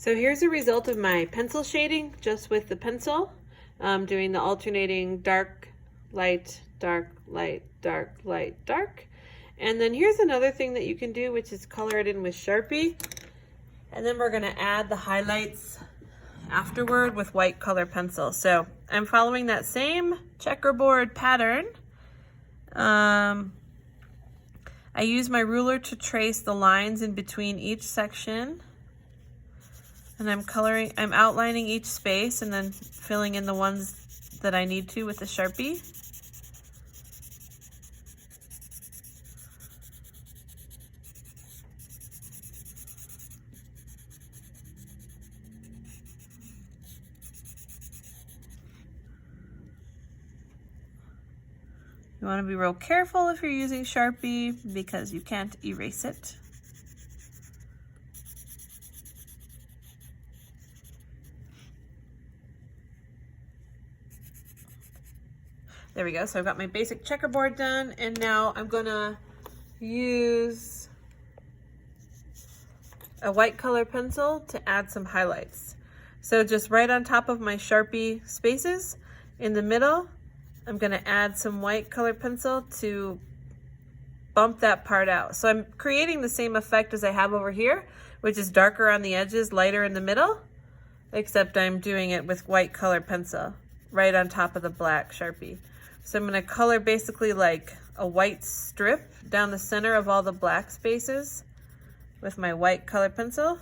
So here's a result of my pencil shading just with the pencil, doing the alternating dark, light, dark, light, dark, light, dark. And then here's another thing that you can do, which is color it in with Sharpie. And then we're gonna add the highlights afterward with white color pencil. So I'm following that same checkerboard pattern. I use my ruler to trace the lines in between each section. And I'm outlining each space and then filling in the ones that I need to with the Sharpie. You want to be real careful if you're using Sharpie because you can't erase it. There we go. So I've got my basic checkerboard done, and now I'm gonna use a white color pencil to add some highlights. So just right on top of my Sharpie spaces in the middle, I'm gonna add some white color pencil to bump that part out. So I'm creating the same effect as I have over here, which is darker on the edges, lighter in the middle, except I'm doing it with white color pencil right on top of the black Sharpie. So I'm gonna color basically like a white strip down the center of all the black spaces with my white color pencil.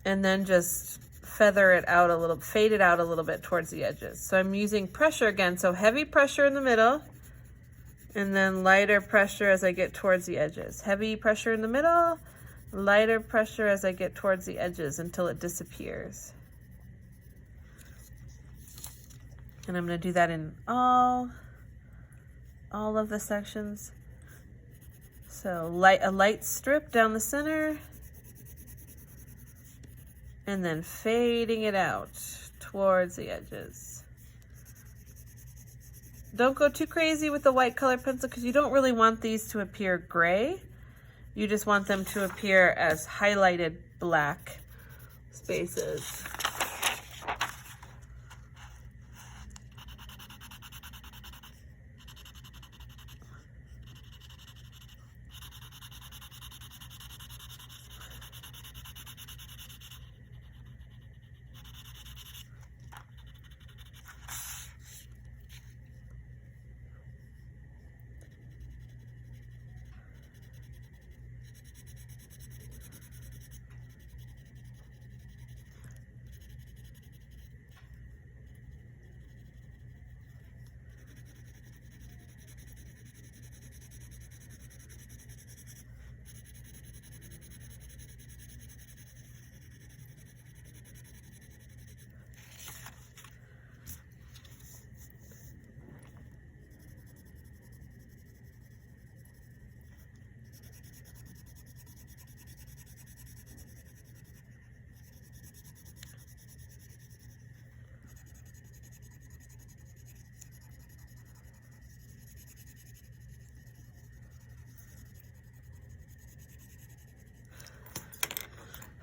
And then just feather it out a little, fade it out a little bit towards the edges. So I'm using pressure again, so heavy pressure in the middle, and then lighter pressure as I get towards the edges. Heavy pressure in the middle, lighter pressure as I get towards the edges until it disappears. And I'm gonna do that in all of the sections. So a light strip down the center, and then fading it out towards the edges. Don't go too crazy with the white color pencil because you don't really want these to appear gray. You just want them to appear as highlighted black spaces.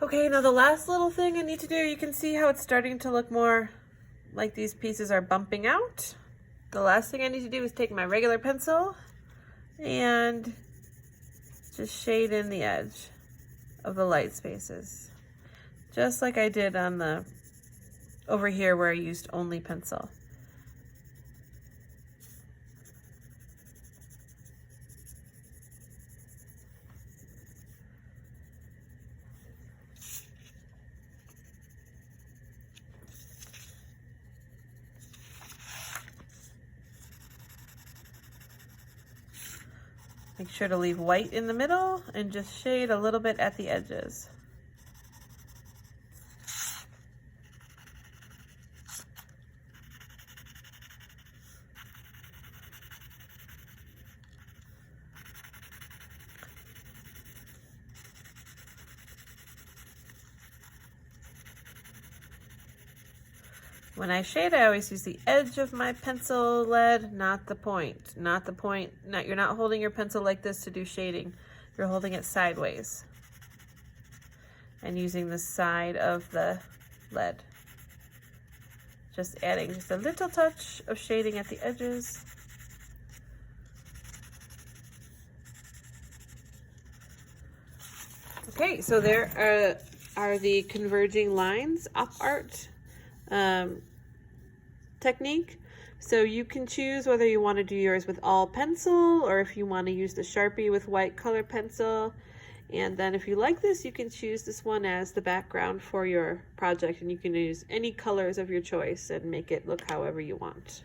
Okay, now the last little thing I need to do, you can see how it's starting to look more like these pieces are bumping out. The last thing I need to do is take my regular pencil and just shade in the edge of the light spaces. Just like I did on the, over here where I used only pencil. Make sure to leave white in the middle and just shade a little bit at the edges. When I shade, I always use the edge of my pencil lead, not the point. Not the point. You're not holding your pencil like this to do shading. You're holding it sideways. and using the side of the lead. Just adding just a little touch of shading at the edges. Okay, so there are the converging lines op art technique. So you can choose whether you want to do yours with all pencil or if you want to use the Sharpie with white color pencil. And then if you like this, you can choose this one as the background for your project, and you can use any colors of your choice and make it look however you want.